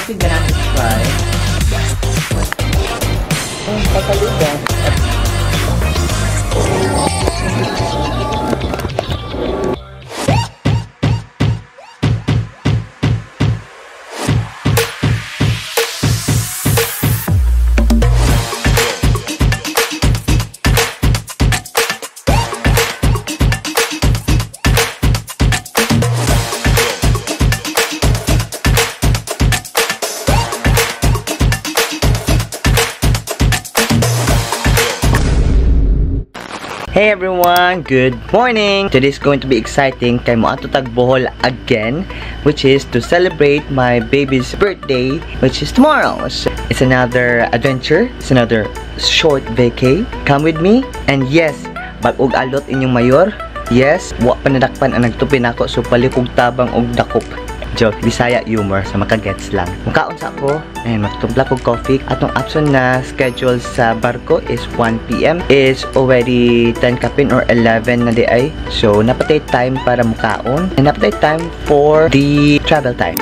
coffee gonna try. Pasaludan. Hey everyone, good morning! Today is going to be exciting kay mo ato tag Bohol again, which is to celebrate my baby's birthday, which is tomorrow. So it's another adventure, it's another short vacay. Come with me, and yes, bag-og alot inyong mayor. Yes, wa panadakpan ang nagtupin ako, so palikog tabang og dakop. Joke, Bisaya humor, sa makagets lang. Makaon sa ako, and magtumpla ko coffee. Atong option na schedule sa barko is 1 PM. Is already 10 kapin or 11 na di ay. So, napatay time para mukaon. And napatay time for the travel time.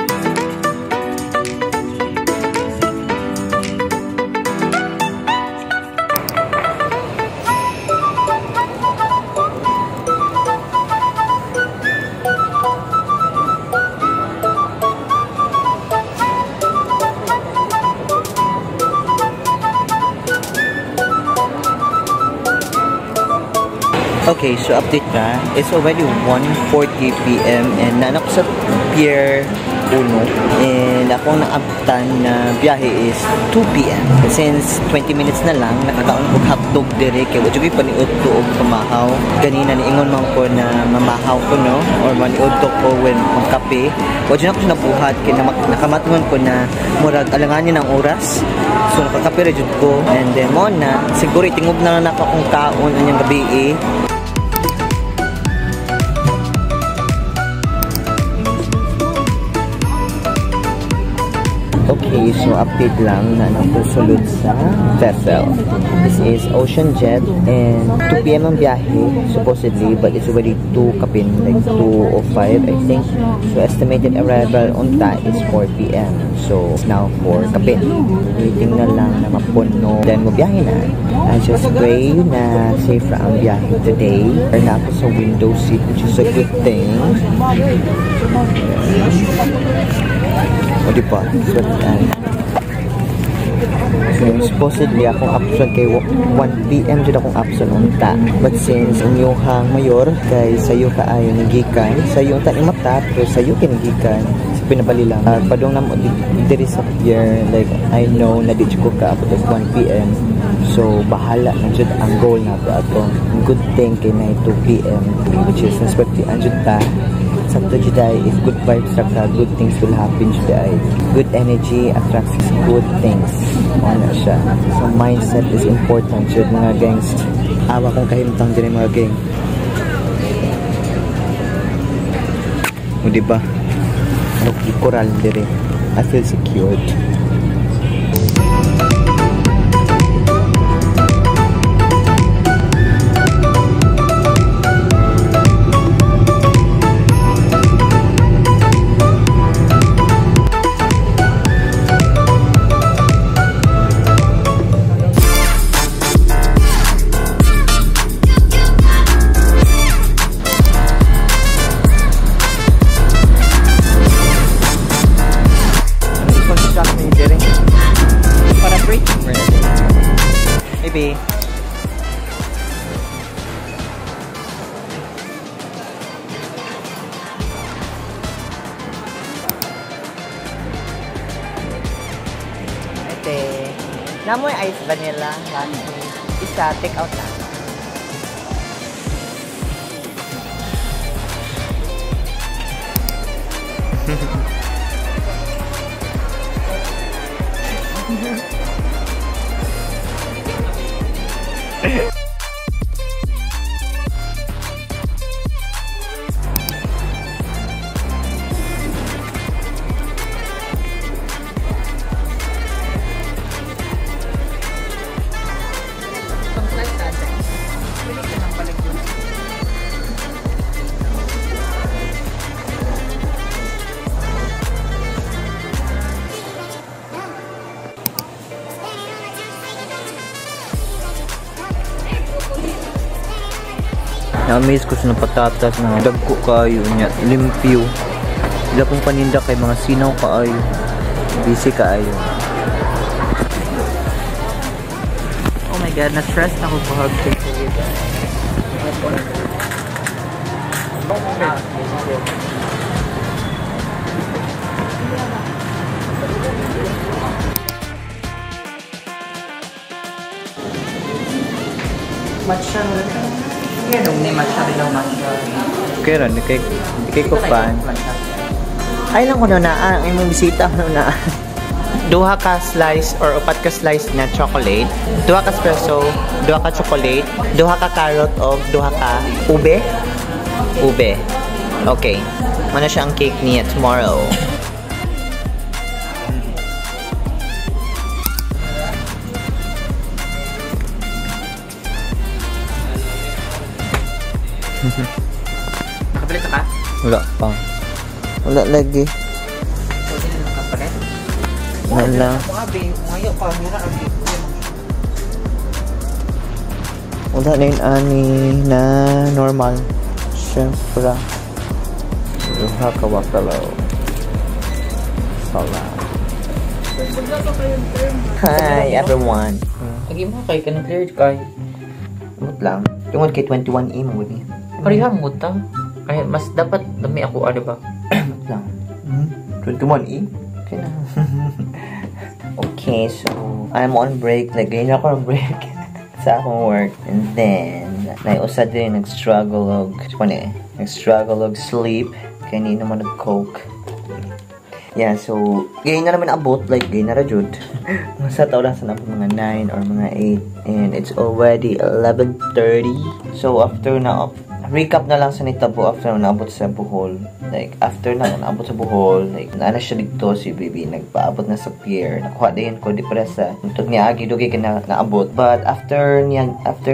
Okay, so update na. It's already 1:40 PM and nanak sa Pier 1 and akong naabtan na biyahe is 2 PM. Since 20 minutes na lang, nakakaon ko hotdog dire kay wajud pa niud to og pamahaw. Ganina niingon man ko na mamahaw ko no or maniud to ko when magkape. Wajud na ko nabuhat kay nakamatngon ko na murag alanganin ang oras. So nakakape ra jud ko and then mo na siguro tingog na lang ako kung kaon anyang gabi eh. Okay, so update lang na napusulod sa vessel. This is Ocean Jet and 2 PM ang biyahe supposedly, but it's already 2 kapin, like 2:05 I think. So estimated arrival on time is 4 PM. So now 4 kapin. Waiting na lang na mapuno. Then mabiyahe na. I just pray na safe ra ang biyahe today. Or na ako sa window seat, which is a good thing. O diba? So, supposedly akong option kay 1 PM dyan akong option unta. But since inyong mayor kay sayo kaayo nagikan, sayo unta ni mata, pero sayo kinigikan sa pinabali lang. Padong na mo diri sa pier, like I know na di ko ka abot 1 PM. So bahala na jud ang goal na ato. Good thing kay na 2 PM, which is respecti anjud ta. Sakto juday, if good vibes saka good things will happen juday. Good energy attracts good things. Ano siya. So mindset is important jud mga gangs. Awa kong kahimtang din mga gang. O diba? Ano coral dire. I feel secured. Maybe. Ate, namoy ice vanilla latte. Isa, take out na. Na-amaze ko sa ng patatas na dagko kaayo niya, limpyo. Sila kong paninda kay mga sinaw kaayo. Busy kaayo. Oh my god, na-stress na ako pahag kay Kuya. Matcha rin. Yan, may matcha rin ang matcha. Okay ron, di kay ko fan. Ay lang ko na ang imong bisita ko na. Duha ka slice or upat ka slice na chocolate, duha ka espresso, duha ka chocolate, duha ka carrot o duha ka ube. Ube. Okay. Mana siya ang cake niya tomorrow. Nakapalit ka? Wala pa. Wala lagi. Pwede na nakapalit? Wala. Ngayon pa, mura ang Wala na yun ani na normal. Siyempre. Duha ka wakalaw. Sala. Hi everyone. Lagi mo kay kanang cleared kay. Umot lang. Tungod kay 21E mo ni. Parihang mo ta. Kaya mas dapat dami ako ano ba? Umot lang. 21E? Okay na. Okay, so I'm on break. Lagay na ako on break sa akong work. And then, naiusad din nag-struggle og nag-struggle og sleep. Kaya hindi naman nag-coke. Yeah, so, ngayon na naman abot, like, ngayon na rajud. Sa tao lang sa mga 9 or mga 8. And it's already 11:30. So, after na, recap na lang sa nitabo after na naabot sa Bohol. Like, after na naabot sa Bohol, like, naana siya dito si baby, nagpaabot na sa pier. Nakuha din ko depresa. Nutog niya agi dugi ka na naabot. But, after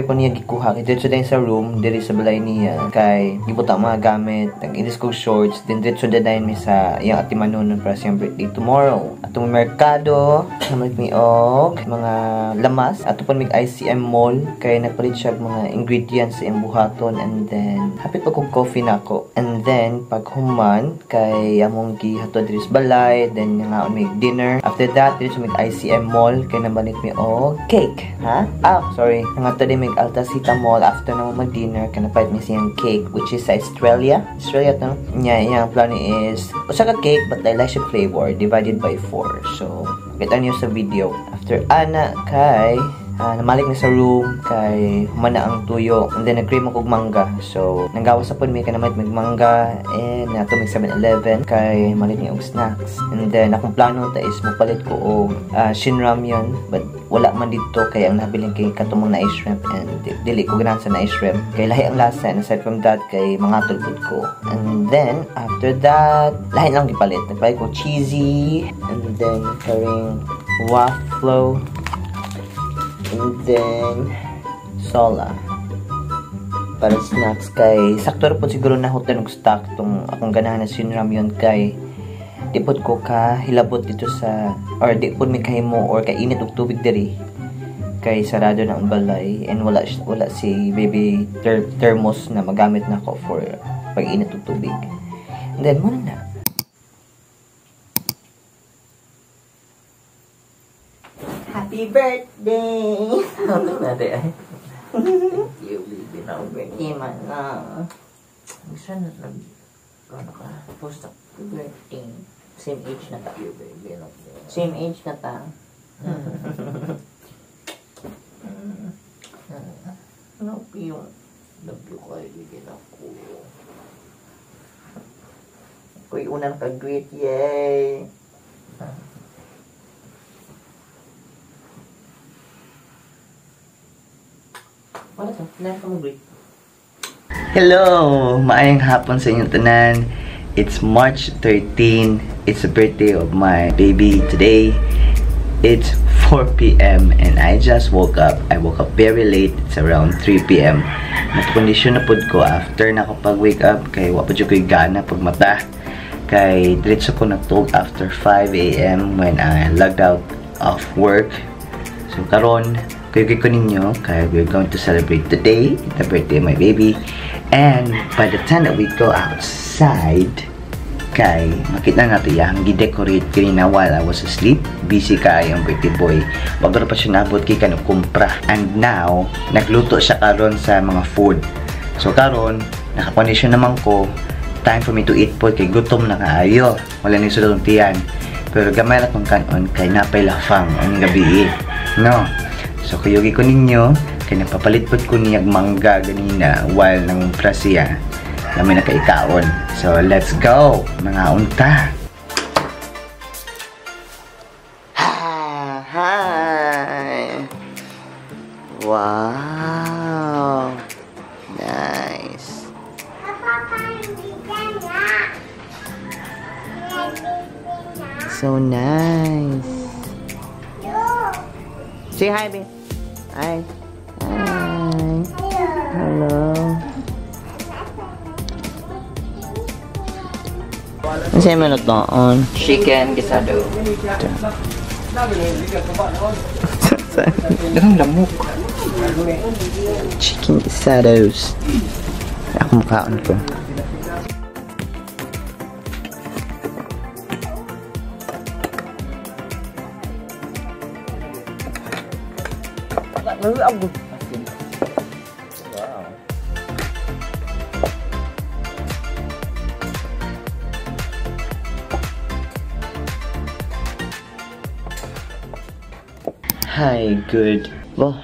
ko niya gikuha, dito din sa room, diri sa balay niya, kay, gibuta mga gamit, nag-inis ko shorts, din dito din mi sa iyang atimanon para siyang birthday tomorrow. Atong merkado, naman mi og mga lamas, ato pon mig ICM mall, kay nagpalit siya mga ingredients sa iyang buhaton, and then hapit pa kong coffee na ako. And then pag human kay among gihatod diri sa balay, then nga on mig dinner. After that diri sa mig ICM mall kay nabalik mi og cake. Ha? Sorry. Nga to din mig Altasita mall after na mag dinner kay napait mi siyang cake which is sa Australia to. Yang plano is usa ka cake but I like flavor divided by 4. So kita niyo sa video. After ana kay namalik na sa room kay humana ang tuyo and then nag-cream ako mangga. So nanggawas sa pun may kanamit mag mangga and nato mig 7-Eleven kay malit ni og snacks. And then akong plano ta is mopalit ko og Shin Ramyun but wala man dito kay ang nabiling kay katumong na ice shrimp and dili ko ganahan sa na ice shrimp kay lahi ang lasa and aside from that kay mga tulpud ko. And then after that lahi lang gipalit. Nagpalit ko cheesy and then karing waffle. And then sola para snacks kay sakto ra po siguro na hotel og stock tong akong ganahan na Shin Ramyun kay di pod ko ka hilabot dito sa or di pod mi kahimo or kay init og tubig diri kay sarado na ang balay and wala si baby thermos na magamit na ko for pag init og tubig. And then mo na Happy birthday! Ano natin ay? Thank you, baby. Na birthday man na. Gusto na lang. Ano ka? Post up. Happy birthday. Same age na ta. Same age na ta. Love you. Love you kayo. Bigyan ako. Ako'y unang kag-greet. Yay! Hello! Maayong hapon sa inyong tanan. It's March 13. It's the birthday of my baby today. It's 4 p.m. and I just woke up. I woke up very late. It's around 3 p.m. Nagkondisyon na pod ko after na kapag wake up kay wapad yung ko'y gana pag mata. Kay diretso ko natulog after 5 a.m. when I logged out of work. So karon Kuyugi ko ninyo, kaya we're going to celebrate today, the birthday of my baby. And by the time that we go outside, kay makita nato yang gi-decorate kanina while I was asleep. Busy kay ang birthday boy. Wag pa siya nabot kay kanang kumpra. And now, nagluto siya karon sa mga food. So karon, nakakondisyon naman ko. Time for me to eat po kay gutom na kaayo. Wala ni sulod tiyan. Pero gamay lang tong kanon kay napay lafang ang gabi. No. So kuyugi ko ninyo kay napapalit po ko niyag mangga ganina while nangumpra siya. Kami na kaikaon. So let's go mga unta. Hi. Wow. Nice. So nice. Say hi, babe. Hi. Hi. Hello. Ano sa'yo mo nagtaon? Chicken gisado. Dagang lamok. Chicken gisados. Ako mukhaan ko. Wow. Hi,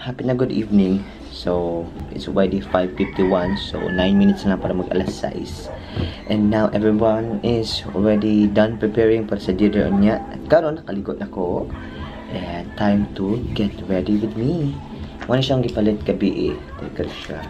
happy na good evening. So, it's already 5:51, so 9 minutes na para mag-alas 6. And now, everyone is already done preparing para sa dinner niya. Karon nakaligot na ko. And time to get ready with me. Wala siyang gipalit gabi eh. Teka siya.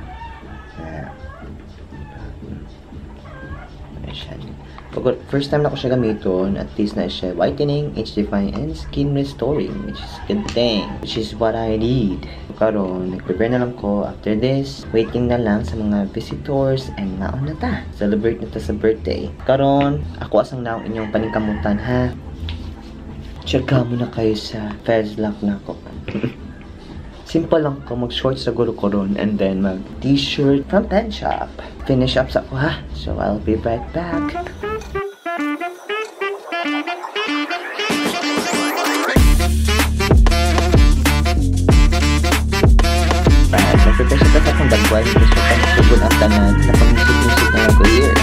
First time na ko siya gamiton, at least na siya whitening, age defying, and skin restoring, which is good thing, which is what I need. Karon, nag-prepare na lang ko. After this, waiting na lang sa mga visitors, and naon na ta. Celebrate na ta sa birthday. Karon, ako asang naong inyong paningkamutan ha. Tsaka mo na kayo sa Fezlock na ko. Simple lang ko, mag-shorts sa guro ko ron, and then mag-t-shirt from Pen Shop. Finish up sa ko ha. So, I'll be right back. Prepare siya sa akong dagway. Gusto ka nasugod at tanan. Napag-musik-musik na ako here.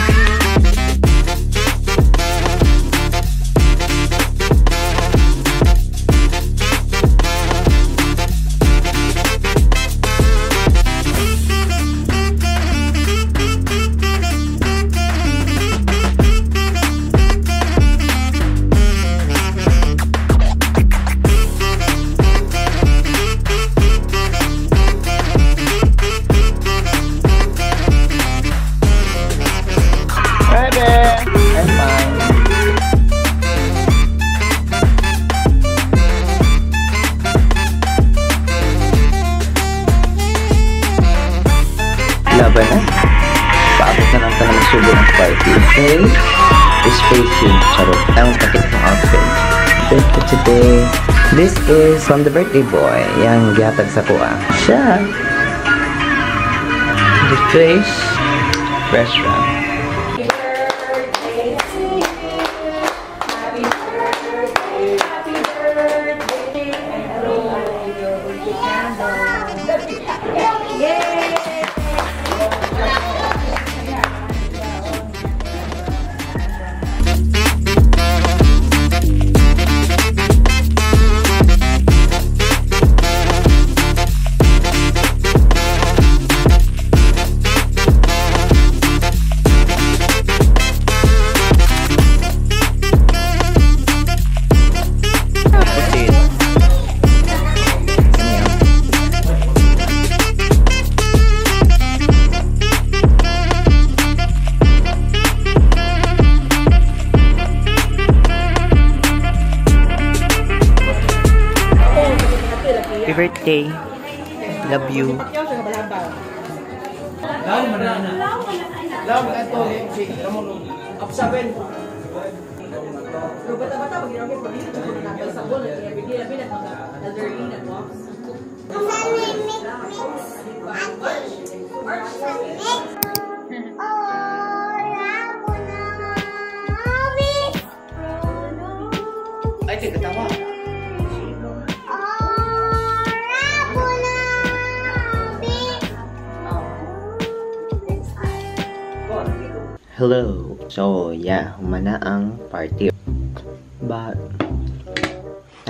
Laban na. Paabot na lang tayo subo ng party. Okay? Is facing. Charot. Ang takit ng outfit. Birthday today. This is from the birthday boy. Yang gihatag sa kuha. Siya. The face. Restaurant. Happy birthday. Love you. Ay, di katawa. Hello. So, yeah, humana ang party. But,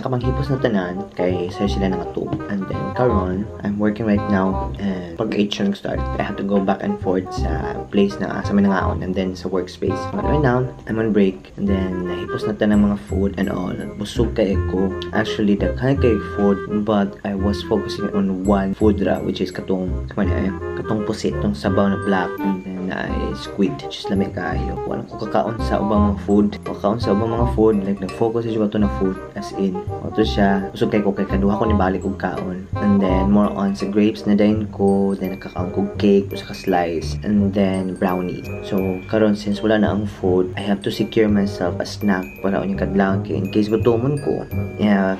nakapanghipos na tanan, kay sa'yo sila nakatub. And then, karon, I'm working right now, and pag 8 siya nag-start, I have to go back and forth sa place na sa Manangaon, and then sa workspace. But right now, I'm on break, and then, nahipos na tanan mga food and all. Busog kay ko. Actually, daghan kay food, but I was focusing on one food ra, which is katong pusit, tong sabaw na black, and then, na squid, just lamig kayo. Walang ko kakaon sa ubang mga food. Kakaon sa ubang mga food, like nag-focus siya to na food, as in, ito siya, usog kay ko kay kaduha ko ni balik og kaon. And then, more on sa grapes na dayon ko, then nagkakaon ko cake, usa ka slice, and then brownies. So, karon since wala na ang food, I have to secure myself a snack para unyang kadlaw kay in case gutomon ko. Yeah,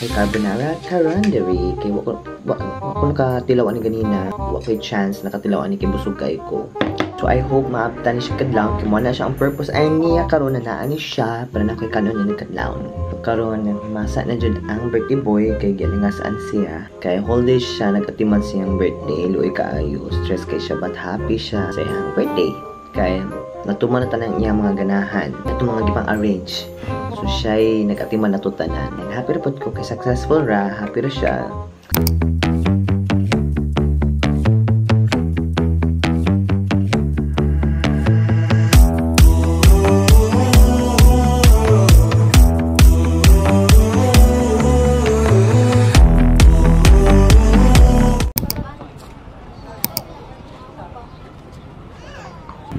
kay carbonara, karandery, kay wako nakatilawan ni ganina, wako kay chance nakatilawan ni kay busog kay ko. So, I hope maabtan ni siya kadlaw. Kaya na siya ang purpose ay niya karon na naan ni siya para na ko'y kanon niya ng kadlaw. So, karon masa na dyan ang birthday boy kay galing nga saan siya. Kaya whole day siya nag-atiman siyang birthday. Luoy kaayo. Stress kay siya but happy siya sa iyang birthday. Kaya natuman na tanan niya mga ganahan. Ito mga gipang arrange. So, siya'y nag-atiman na to tanan. And happy report ko kay successful ra. Happy ra siya.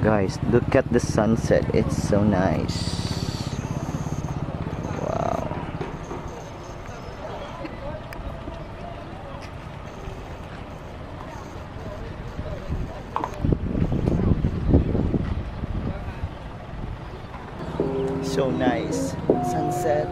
Guys, look at the sunset. It's so nice. Wow. So nice. Sunset.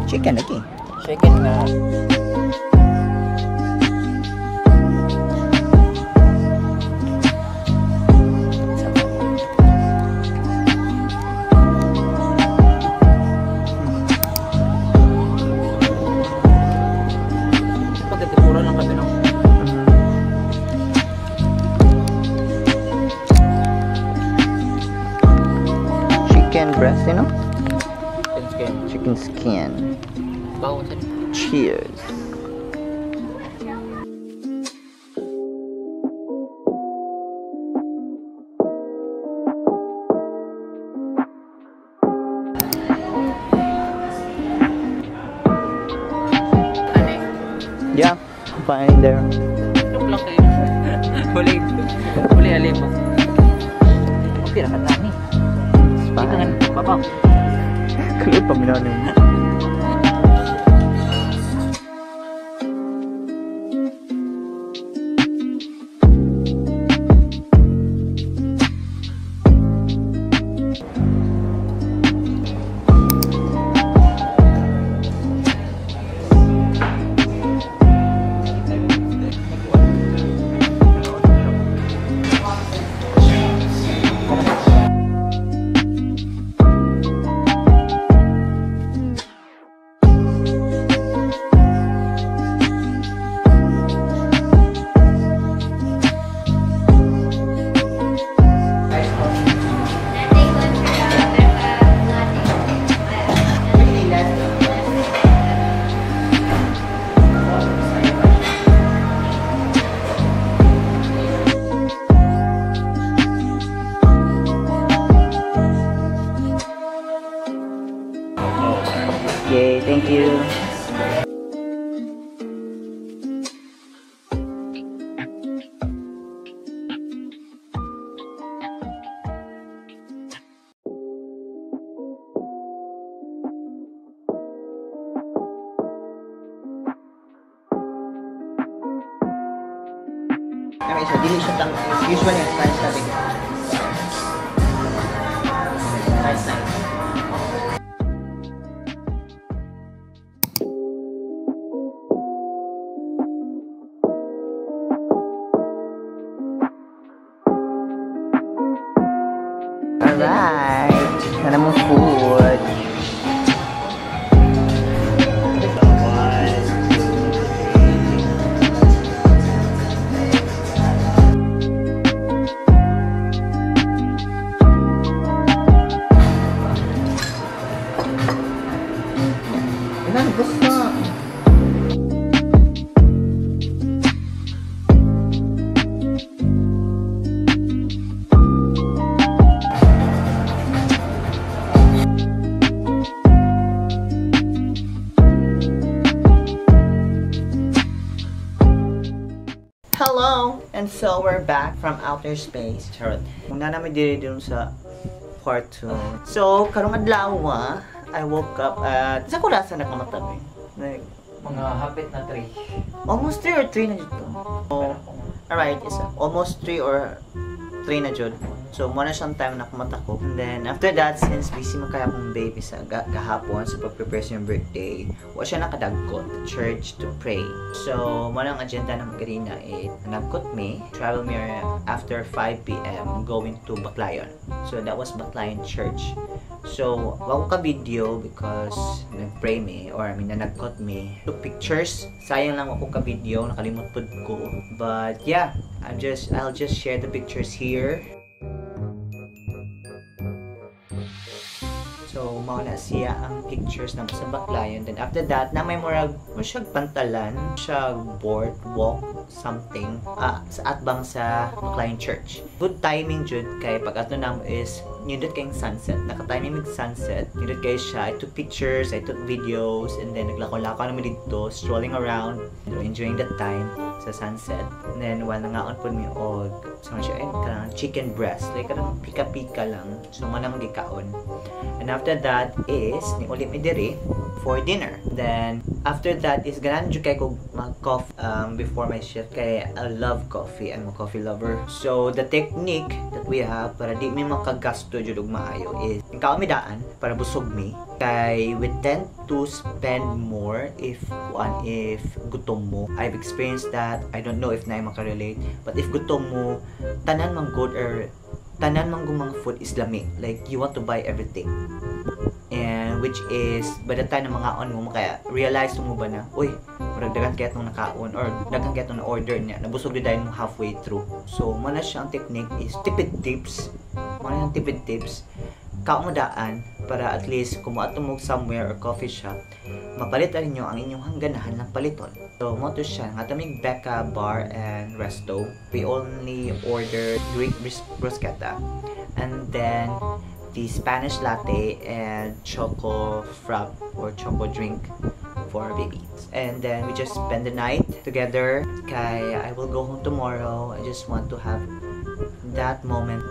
Chicken lagi. Chicken na. Pagkatipura lang kami, no? Chicken breast, you know? Chicken. Chicken skin. Cheers. Yeah, fine there. Look lang kayo. Huli alim. Okay, nakatani. Dito nga babaw. Kalau paminaw niyo. Okay, so dili siya tang usually ang size sabi ko. Nice. Alright, na naman food. Hello! And so, we're back from outer space. Charot. Muna namin diri dun sa part 2. So, karong adlaw I woke up at... Sa kurasa na kamatabi? Like, Mga hapit na 3. almost 3 or 3 na dito. So, alright, is almost 3 or 3 na jud. So, muna siyang time na kumata ko. And then, after that, since busy man kaya akong baby sa gahapon sa pag-prepare sa yung birthday, wa siya nakadagkot church to pray. So, muna ang agenda ng Karina is, nagkot me, travel me after 5 p.m. going to Baclayon. So, that was Baclayon Church. So, wako ka video because nag-pray me, or I mean, nagkot me. Took pictures. Sayang lang wako ka video, nakalimot pod ko. But, yeah, I'll just share the pictures here. So, mauna siya ang pictures ng sa Baclayon. Then, after that, na may murag siyag pantalan, siyag boardwalk, something, sa atbang sa Baclayon Church. Good timing, jud, kay pag ato namo is, nindot kayong sunset. Naka-timing sunset. Nindot kayo siya. I took pictures, I took videos, and then naglako-lako naman dito, strolling around, enjoying the time sa sunset. And then, while nangaon po mi og, so siya, kanang chicken breast. Like, kanang pika-pika lang. So, manang gikaon. And after that is ni ulit mi diri for dinner. Then after that is ganan jud kay ko mag-coffee before my shift kay I love coffee. I'm a coffee lover. So the technique that we have para di mi makagasto jud og maayo is ikaw mi daan para busog mi kay we tend to spend more if gutom mo. I've experienced that. I don't know if na makarelate, but if gutom mo tanan man good or tanan man gumang food is lami. Like, you want to buy everything. And which is, by the time na mga on mo, kaya realize mo ba na, uy, dagan kaya itong nakaon, or dagan kaya itong na-order niya, nabusog din dahil mo halfway through. So, mana siyang technique is tipid tips. Mana yung tipid tips. Kaong daan, para at least, kung maato mo somewhere or coffee shop, mapalitan ninyo ang inyong hangganahan ng paliton. So, mo to siya, nga tamig Becca Bar and Resto. We only ordered Greek bruschetta. And then, the Spanish latte and choco frap or choco drink for babies. And then, we just spend the night together. Kaya I will go home tomorrow. I just want to have that moment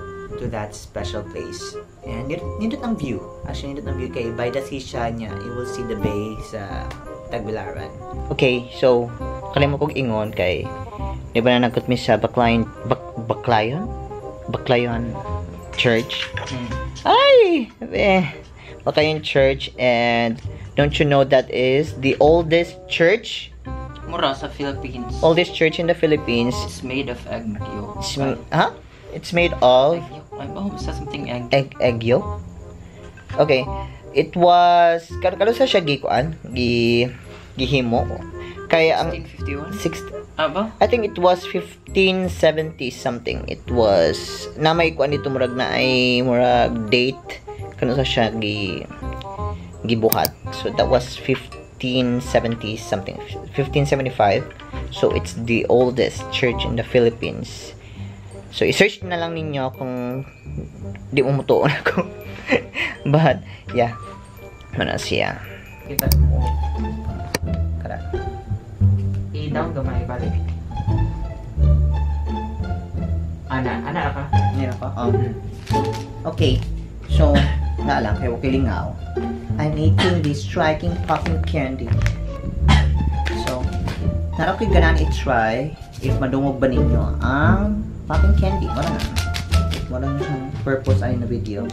to that special place. And nindot ang view. Actually, nindot ang view kay by the seashore niya, you will see the bay sa Tagbilaran. Okay, so kalima kong ingon kay di ba na nagkot mi sa Baclayon Church. Ay! Baclayon Church, and don't you know that is the oldest church? Mura sa Philippines. Oldest church in the Philippines. It's made of egg yolk. It's made of egg yolk. I believe it's something egg yolk. Okay. It was kalo sa siya gihimo. Kaya ang 1651. I think it was 1570 something. It was na may kuan dito murag na ay murag date kano sa siya gibuhat. So that was 1570 something, 1575. So it's the oldest church in the Philippines. So i-search na lang ninyo kung di mo mutuon ako. But yeah, mana siya. Kita mo. Kara. I-down gamay balik. Ana ka? Nira ka? Okay. So, nga lang, kaya okay lingaw. I'm eating this striking pumpkin candy. So, narap ko ganan i-try if madungog ba ninyo ang popping candy. Wala na siyang purpose ay na video.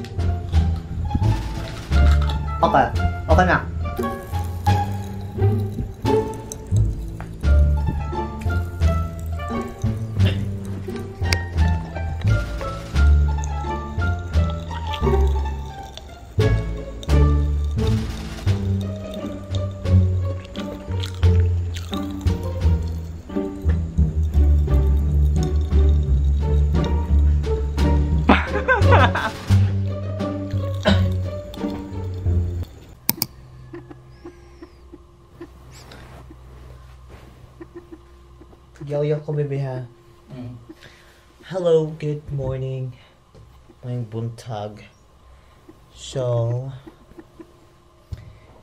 Okay. Okay na. Yo ko bebe ha. Hello, good morning. Mayong buntag. So,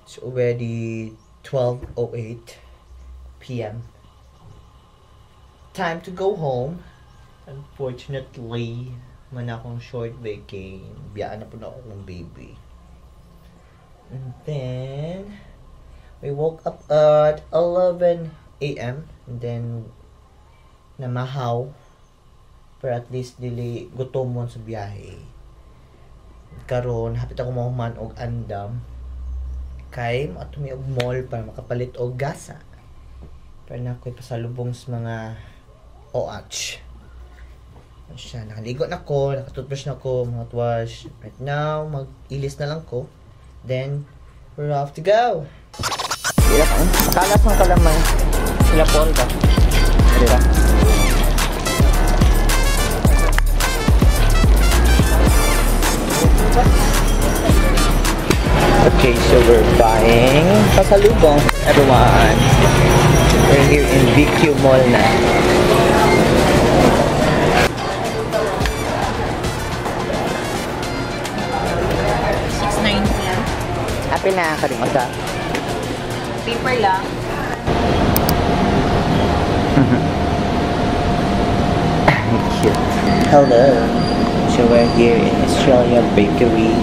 it's already 12:08 p.m. Time to go home. Unfortunately, man akong short vacay. Biyaan na po na ako ng baby. And then, we woke up at 11 a.m. and then namahaw, pero at least dili gutom mo sa biyahe. Karon hapit ako mahuman og andam kay atumi og mall para makapalit og gasa para na ako'y pasalubong sa mga OH. Siya, nakaligo na ko, nakatoothbrush na ko, mouthwash. Right now, mag-ilis na lang ko. Then, we're off to go! Hirap ang kalas ng kalamay. Sila po ka. Diba? Okay, so we're buying pasalubong, everyone. We're here in BQ Mall na. Happy na ka rin masa. Paper lang. Cute. Hello. So we're here in Australia Bakery.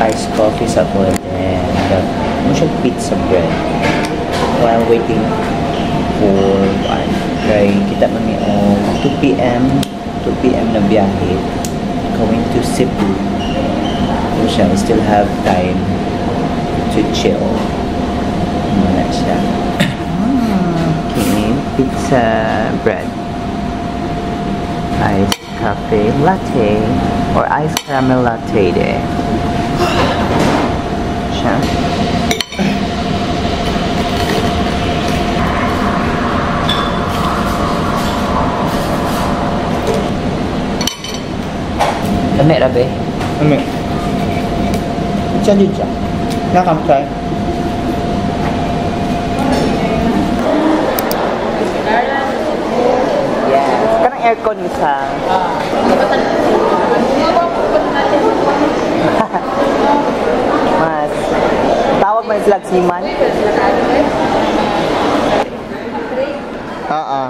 Iced coffee sa po and pizza bread. While waiting for kay kita kami o 2 p.m. na biyahe going to Cebu. So we still have time to chill. Muna siya. Okay, pizza bread. Iced cafe latte or iced caramel latte din. Siya. Lame rabe. Lame. Diyan. Nakamtay. Yes. Kanang aircon isa. Mas. Tawag man sila siman. Oo.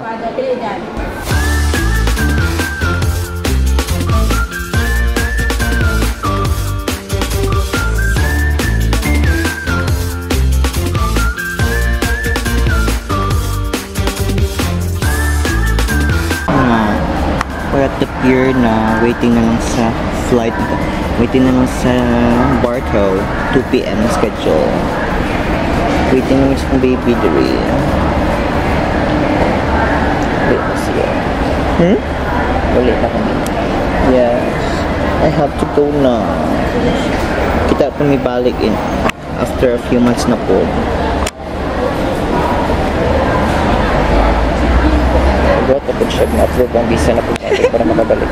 We're at the pier na waiting na lang sa flight, waiting na lang sa Barco, 2 p.m. schedule. Waiting naman sa baby diri. Wait na siya. Ulit na kami. Yes. I have to go na. Kita pa may balik in after a few months na po. Tapos siya na-approve ang visa na po natin para makabalik.